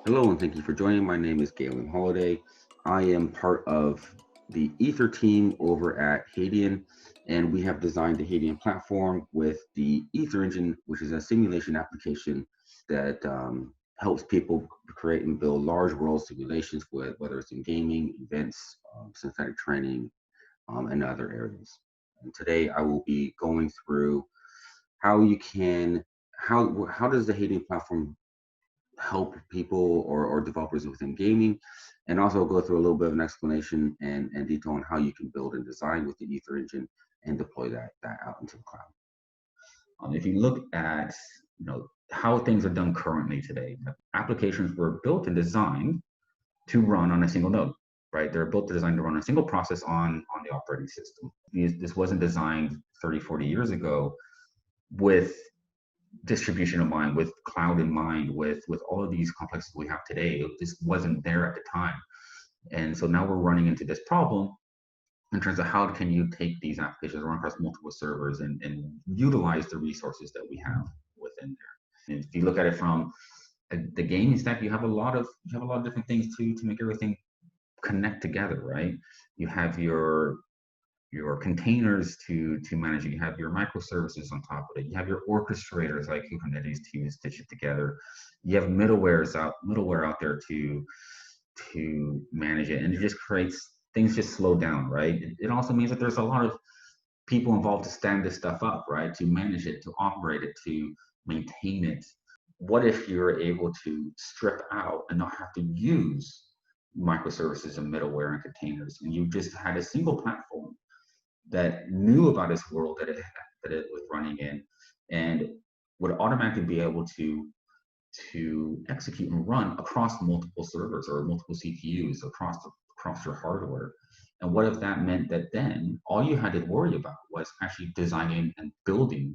Hello and thank you for joining. My name is Galen Holiday. I am part of the Aether team over at Hadean, and we have designed the Hadean platform with the Aether Engine, which is a simulation application that helps people create and build large world simulations, whether it's in gaming, events, synthetic training, and other areas. And today I will be going through how you can, how does the Hadean platform help people or developers within gaming, and also go through a little bit of an explanation and detail on how you can build and design with the Aether Engine and deploy that out into the cloud. If you look at how things are done currently today, applications were built and designed to run on a single node, right? They're built to design to run a single process on the operating system. This wasn't designed 30, 40 years ago with distribution in mind, with cloud in mind, with all of these complexities we have today. This wasn't there at the time. And so now we're running into this problem in terms of how can you take these applications, run across multiple servers, and utilize the resources that we have within there. And if you look at it from the gaming stack, you have a lot of different things to make everything connect together, right? You have your containers to manage it. You have your microservices on top of it. You have your orchestrators like Kubernetes to stitch it together. You have middleware out there to manage it, and it just creates things just slow down, right? It also means that there's a lot of people involved to stand this stuff up, right? To manage it, to operate it, to maintain it. What if you're able to strip out and not have to use microservices and middleware and containers, and you just had a single platform that knew about its world that it was running in, and would automatically be able to execute and run across multiple servers or multiple CPUs across your hardware. And what if that meant that then all you had to worry about was actually designing and building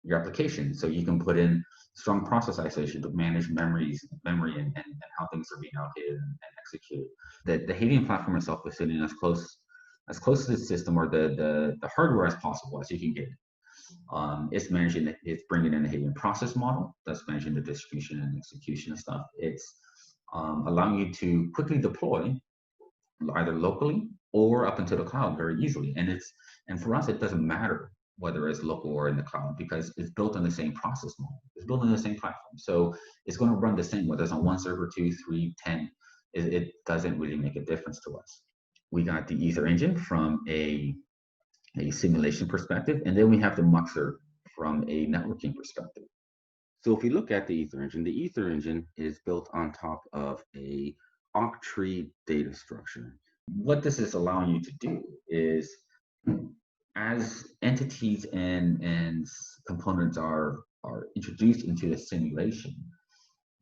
your application, so you can put in strong process isolation to manage memory and how things are being allocated and executed. The Hadean platform itself is sitting as close to the system or the hardware as possible as you can get. It's bringing in the Hadean process model that's managing the distribution and execution of stuff. It's allowing you to quickly deploy either locally or up into the cloud very easily. And for us, it doesn't matter whether it's local or in the cloud, because it's built on the same process model. It's built on the same platform. So it's going to run the same, whether it's on one server, 2, 3, 10, it doesn't really make a difference to us. We got the Aether Engine from a simulation perspective, and then we have the MUXER from a networking perspective. So if you look at the Aether Engine is built on top of a octree data structure. What this is allowing you to do is, as entities and components are introduced into the simulation,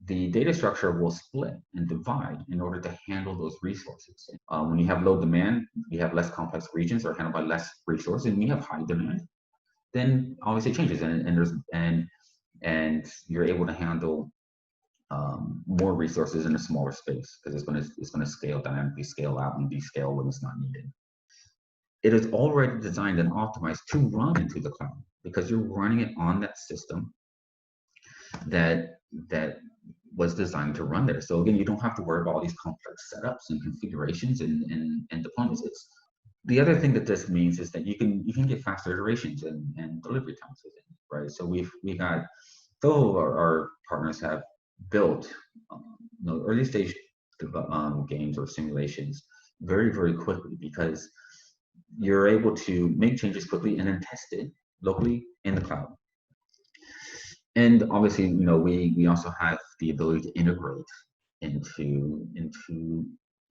the data structure will split and divide in order to handle those resources. When you have low demand, you have less complex regions are handled by less resources, and when you have high demand, then obviously it changes, and you're able to handle more resources in a smaller space, because it's going to scale dynamically, scale out, and descale when it's not needed. It is already designed and optimized to run into the cloud, because you're running it on that system that was designed to run there. So again, you don't have to worry about all these complex setups and configurations and deployments. The other thing that this means is that you can get faster iterations and delivery times with it, right? So we got, though our partners have built early stage games or simulations very, very quickly, because you're able to make changes quickly and then test it locally in the cloud. And obviously, we also have the ability to integrate into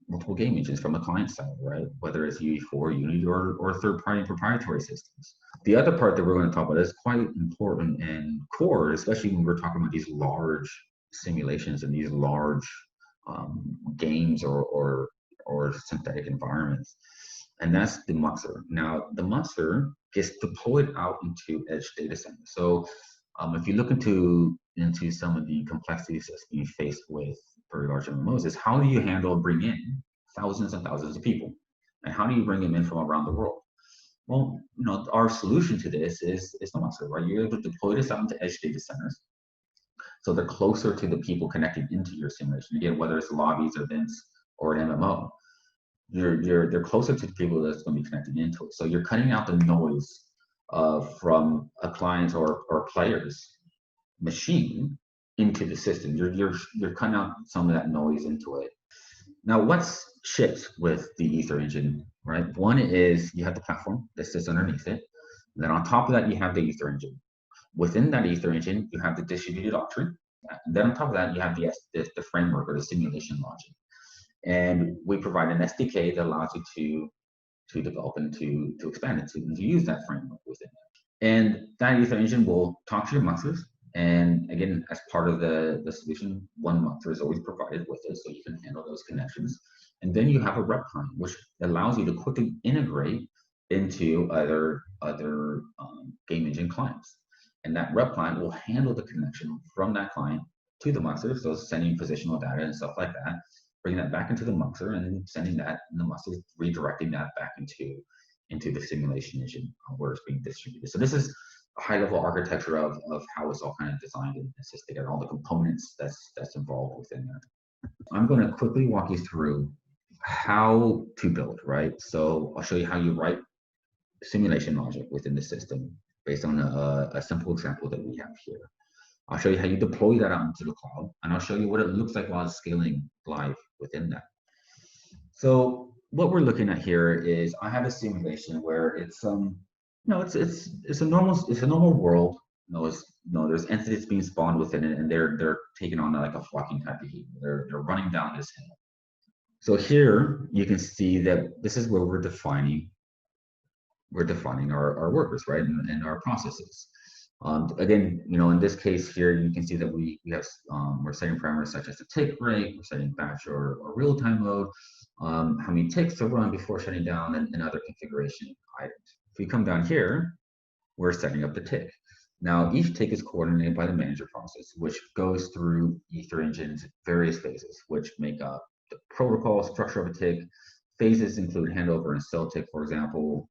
multiple game engines from the client side, right? Whether it's UE4, Unity, or third-party proprietary systems. The other part that we're going to talk about is quite important and core, especially when we're talking about these large simulations and these large games or synthetic environments. And that's the MUXER. Now, the MUXER gets deployed out into edge data centers. So if you look into some of the complexities that's being faced with very large MMOs, is how do you bring in thousands and thousands of people, and how do you bring them in from around the world? Well, our solution to this is the MUXER, right? You're able to deploy this out into edge data centers, So they're closer to the people connecting into your simulation. Again, whether it's lobbies, events, or an MMO, they're closer to the people that's going to be connecting into it. So you're cutting out the noise from a client or player's machine into the system. You're cutting out some of that noise into it. Now, what's shipped with the Aether Engine, right? One is you have the platform that sits underneath it. And then on top of that, you have the Aether Engine. Within that Aether Engine, you have the distributed doctrine. And then on top of that, you have the framework or the simulation logic. And we provide an SDK that allows you to develop and to expand it, to use that framework within it. And that Aether Engine will talk to your MUXERs. And again, as part of the solution, one MUXER is always provided with it, so you can handle those connections. And then you have a rep client, which allows you to quickly integrate into other game engine clients. And that rep client will handle the connection from that client to the MUXER, so sending positional data and stuff like that, bringing that back into the MUXER and sending that, and the MUXER redirecting that back into the simulation engine where it's being distributed. So this is a high-level architecture of how it's all kind of designed and assist together, all the components that's involved within there. I'm going to quickly walk you through how to build, right? So I'll show you how you write simulation logic within the system based on a simple example that we have here. I'll show you how you deploy that out into the cloud, and I'll show you what it looks like while it's scaling live within that. So what we're looking at here is I have a simulation where it's it's a normal world. There's entities being spawned within it, and they're taking on like a flocking type behavior. They're running down this hill. So here you can see that this is where we're defining our workers, right, and our processes. Again, in this case here, you can see that we're setting parameters such as the tick rate, we're setting batch or real-time mode, how many ticks to run before shutting down, and other configuration items. If we come down here, we're setting up the tick. Now, each tick is coordinated by the manager process, which goes through Aether Engine's various phases, which make up the protocol structure of a tick. Phases include handover and cell tick, for example.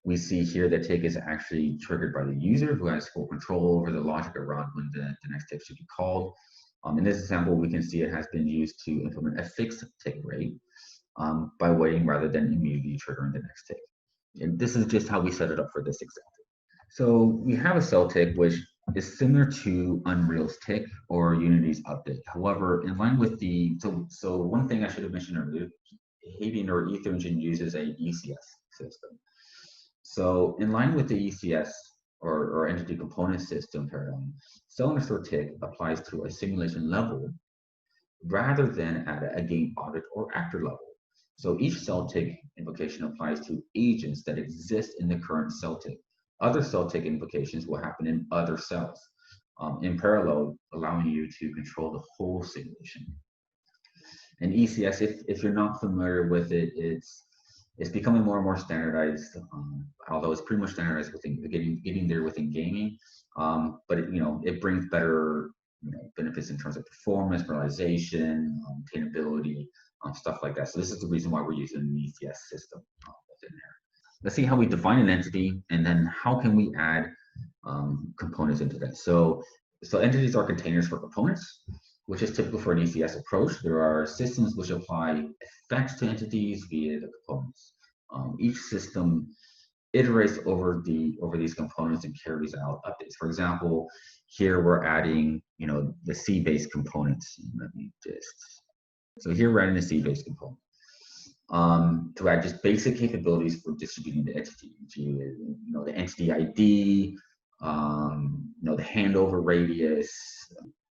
We see here that tick is actually triggered by the user who has full control over the logic around when the next tick should be called. In this example, we can see it has been used to implement a fixed tick rate by waiting rather than immediately triggering the next tick. And this is just how we set it up for this example. So we have a cell tick, which is similar to Unreal's tick or Unity's update. However, in line with so one thing I should have mentioned earlier, Hadean or Aether Engine uses a ECS system. So in line with the ECS or entity component system paradigm, cell underscore tick applies to a simulation level rather than at a game object or actor level. So each cell tick invocation applies to agents that exist in the current cell tick. Other cell tick invocations will happen in other cells, in parallel, allowing you to control the whole simulation. And ECS, if you're not familiar with it, it's becoming more and more standardized, although it's pretty much standardized within getting there within gaming. But it brings better benefits in terms of performance, parallelization, maintainability, stuff like that. So this is the reason why we're using an ECS system within there. Let's see how we define an entity, and then how can we add components into that. So entities are containers for components, which is typical for an ECS approach. There are systems which apply effects to entities via the components. Each system iterates over these components and carries out updates. For example, here we're adding, the C-based components. So here we're adding the C-based component to add just basic capabilities for distributing the entity. The entity ID, the handover radius.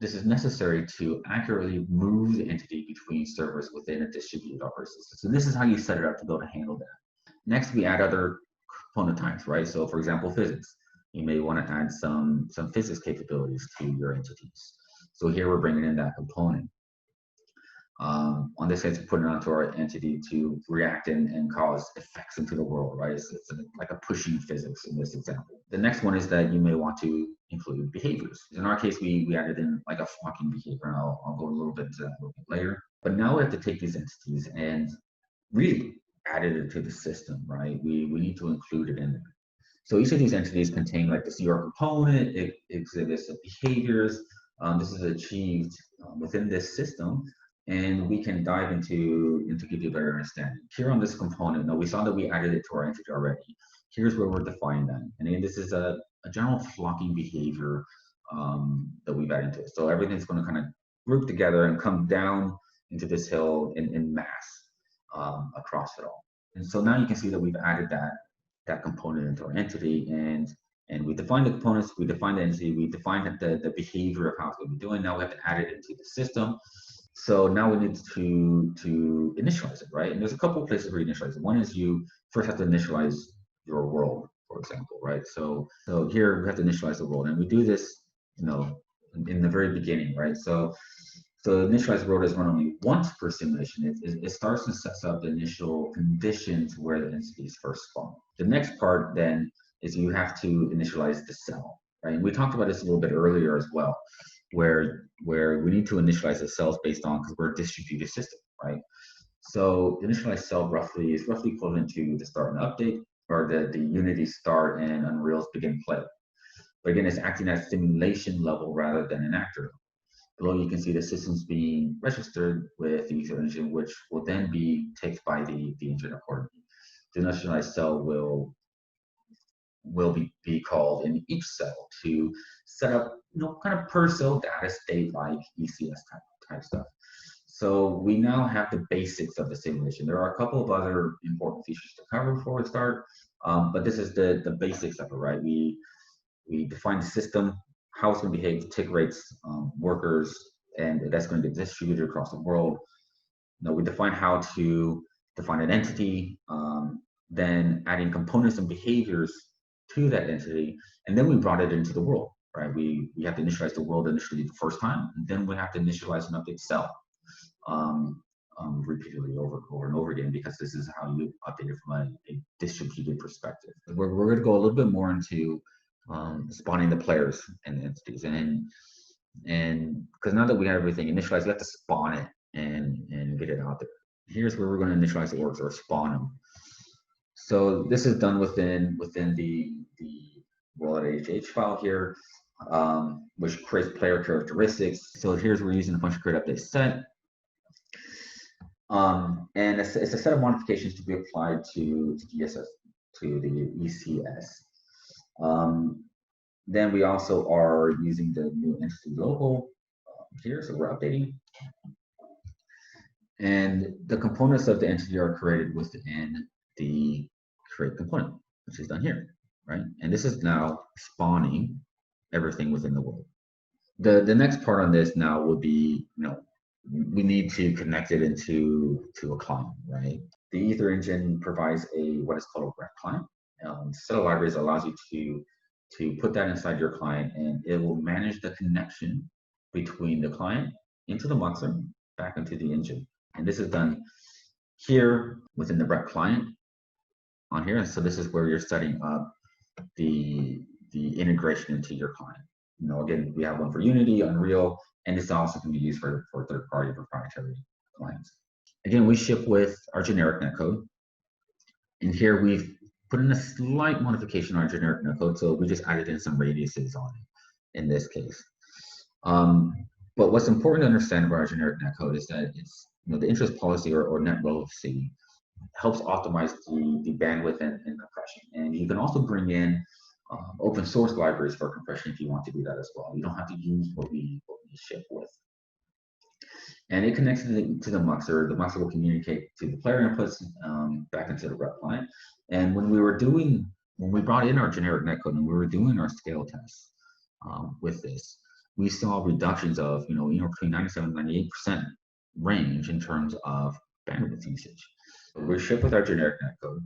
This is necessary to accurately move the entity between servers within a distributed operating system. So this is how you set it up to be able to handle that. Next, we add other component types, right? So for example, physics. You may want to add some physics capabilities to your entities. So here we're bringing in that component. On this case, we're putting it onto our entity to react and cause effects into the world, right? It's like a pushing physics in this example. The next one is that you may want to include behaviors. In our case, we added in like a flocking behavior, and I'll go a little bit into that a little bit later. But now we have to take these entities and really add it into the system, right? We need to include it in there. So each of these entities contain like the CR component, it exhibits the behaviors, This is achieved within this system, and we can dive into give you a better understanding. Here on this component, now we saw that we added it to our entity already. Here's where we're defining that. And again, this is a general flocking behavior that we've added into it. So everything's going to kind of group together and come down into this hill in mass across it all. And so now you can see that we've added that component into our entity, and we define the components, we define the entity, we define the behavior of how it's going to be doing. Now we have to add it into the system. So now we need to initialize it, right? And there's a couple of places where you initialize it. One is you first have to initialize your world, for example, right? So here we have to initialize the world, and we do this, in the very beginning, right? So initialize world is run only once per simulation. It starts and sets up the initial conditions where the entities first spawn. The next part then is you have to initialize the cell, right? And we talked about this a little bit earlier as well, where we need to initialize the cells based on, because we're a distributed system, right? So the initialized cell is roughly equivalent to the start and update, or the Unity start and Unreal's begin play. But again, it's acting at simulation level rather than an actor level. Below, you can see the systems being registered with the Aether Engine, which will then be taken by the engine accordingly. The initialized cell will be called in each cell to set up, kind of per cell data state like ECS type stuff. So we now have the basics of the simulation. There are a couple of other important features to cover before we start, but this is the basics of it, right? We define the system, how it's going to behave, tick rates, workers, and that's going to get distributed across the world. We define how to define an entity, then adding components and behaviors to that entity, and then we brought it into the world, right? We have to initialize the world initially the first time, and then we have to initialize and update cell repeatedly over and over again, because this is how you update it from a distributed perspective. We're going to go a little bit more into spawning the players and the entities, and because now that we have everything initialized, we have to spawn it and get it out there. Here's where we're going to initialize the orgs, or spawn them. So this is done within the world.hh file here, which creates player characteristics. So here's where we're using the function create update set. And it's a set of modifications to be applied to the ECS. Then we also are using the new entity logo here, so we're updating. And the components of the entity are created within the create component, which is done here, right? And this is now spawning everything within the world. The next part on this now would be, we need to connect it into a client, right? The Aether Engine provides what is called a graph client. Set of libraries allows you to put that inside your client, and it will manage the connection between the client into the MUXER back into the engine. And this is done here within the Brett client on here. And so this is where you're setting up the integration into your client. Again, we have one for Unity, Unreal, and this also can be used for third-party proprietary clients. Again, we ship with our generic netcode. And here we've put in a slight modification on our generic netcode, so we just added in some radiuses on it in this case. But what's important to understand about our generic netcode is that it's, the interest policy or net relevancy helps optimize the bandwidth and compression. And you can also bring in open source libraries for compression if you want to do that as well. You don't have to use what we ship with. And it connects to the MUXER. The MUXER will communicate to the player inputs back into the rep client. And when we brought in our generic netcode and we were doing our scale tests with this, we saw reductions of between 97 and 98% range in terms of bandwidth usage. We ship with our generic netcode,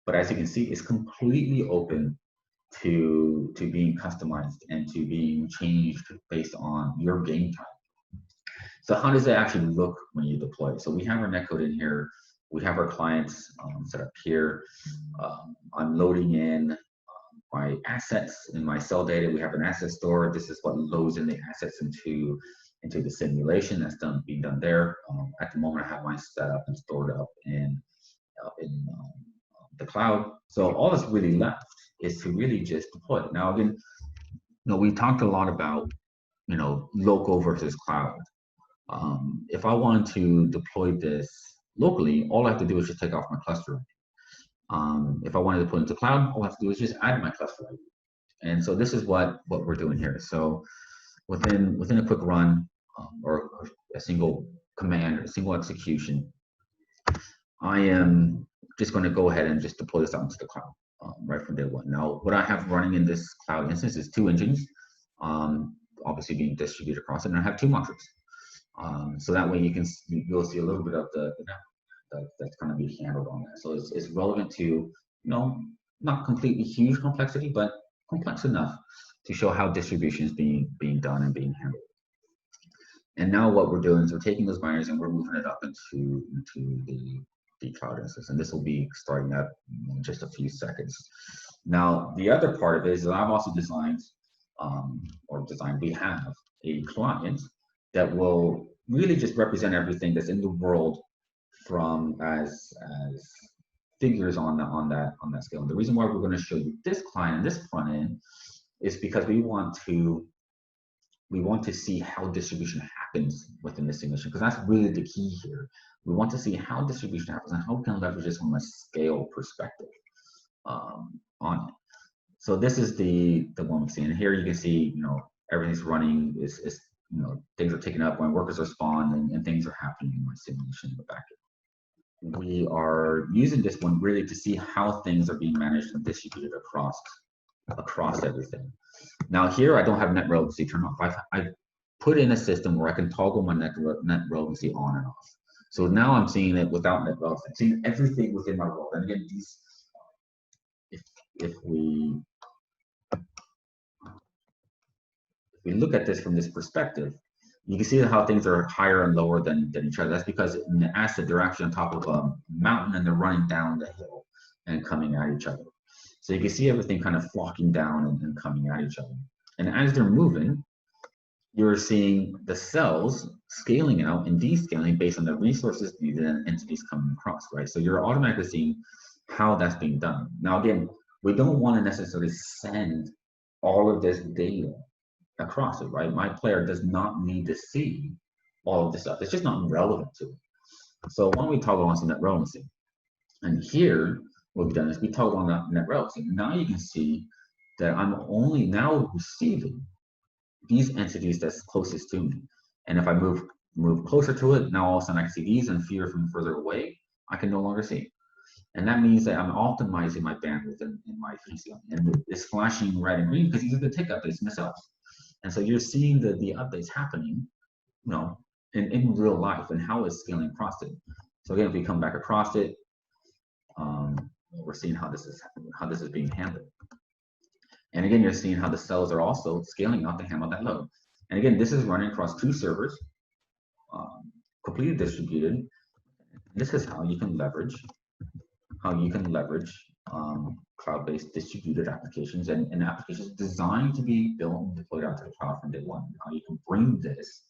but as you can see, it's completely open to being customized and to being changed based on your game time. So how does it actually look when you deploy it? So we have our netcode in here. We have our clients set up here. I'm loading in my assets in my cell data. We have an asset store. This is what loads in the assets into the simulation that's being done there. At the moment, I have mine set up and stored up in the cloud. So all that's really left is to really just deploy it. Now, again, we talked a lot about local versus cloud. If I want to deploy this locally, all I have to do is just take off my cluster. If I wanted to put it into cloud, all I have to do is just add my cluster. And so this is what we're doing here. So within a quick run, or a single command, or a single execution, I am just going to go ahead and just deploy this out into the cloud right from day one. Now, what I have running in this cloud instance is 2 engines, obviously being distributed across it, and I have 2 MUXERs. So that way you'll see a little bit of the that's going to be handled on that. So it's relevant to, not completely huge complexity, but complex enough to show how distribution is being done and being handled. And now what we're doing is we're taking those binaries and we're moving it up into the cloud instance. And this will be starting up in just a few seconds. Now, the other part of it is that I've also designed, we have a client that will really just represent everything that's in the world from as figures on that scale. And the reason why we're going to show you this client and this front end is because we want to see how distribution happens within the simulation, because that's really the key here. We want to see how distribution happens and how we can leverage this from a scale perspective on it. So this is the one we see, and here you can see, everything's running. Is things are taken up when workers are spawned, and things are happening in my simulation in the back end. We are using this one really to see how things are being managed and distributed across everything. Now here I don't have net relevancy turned off. I've put in a system where I can toggle my net relevancy on and off. So now I'm seeing it without net relevancy. I'm seeing everything within my world. And again, if we look at this from this perspective, you can see how things are higher and lower than each other. That's because in the acid, they're actually on top of a mountain and they're running down the hill and coming at each other. So you can see everything kind of flocking down and coming at each other. And as they're moving, you're seeing the cells scaling out and descaling based on the resources needed and entities coming across, right? So you're automatically seeing how that's being done. Now, again, we don't want to necessarily send all of this data across it, right? My player does not need to see all of this stuff. It's just not relevant to it. So why don't we toggle on some net relevancy? And here, what we've done is we toggle on that net relevancy. Now you can see that I'm only now receiving these entities that's closest to me. And if I move closer to it, now all of a sudden I can see these, and fewer from further away, I can no longer see. And that means that I'm optimizing my bandwidth in my PCI. And it's flashing red and green because these are the tick updates in the cells. And so you're seeing the updates happening, in real life, and how it's scaling across it. So again, if we come back across it, we're seeing how this is being handled. And again, you're seeing how the cells are also scaling out to handle that load. And again, this is running across 2 servers, completely distributed. This is how you can leverage cloud-based distributed applications and applications designed to be built and deployed out to the cloud from day one. How you can bring this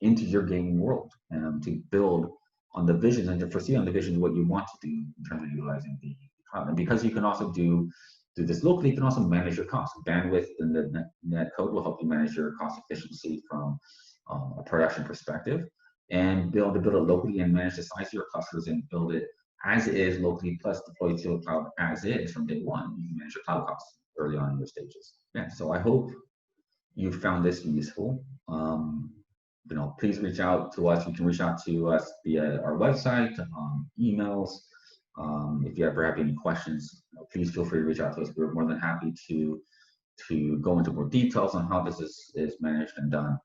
into your gaming world to build on the visions and to foresee on the visions what you want to do in terms of utilizing the cloud. And because you can also do this locally, you can also manage your costs. Bandwidth in the net code will help you manage your cost efficiency from a production perspective, and be able to build it locally and manage the size of your clusters and build it as is locally plus deploy to the cloud as is from day one. You can manage your cloud costs early on in your stages. Yeah, so I hope you found this useful. Please reach out to us. You can reach out to us via our website, emails. If you ever have any questions, please feel free to reach out to us. We're more than happy to go into more details on how this is managed and done.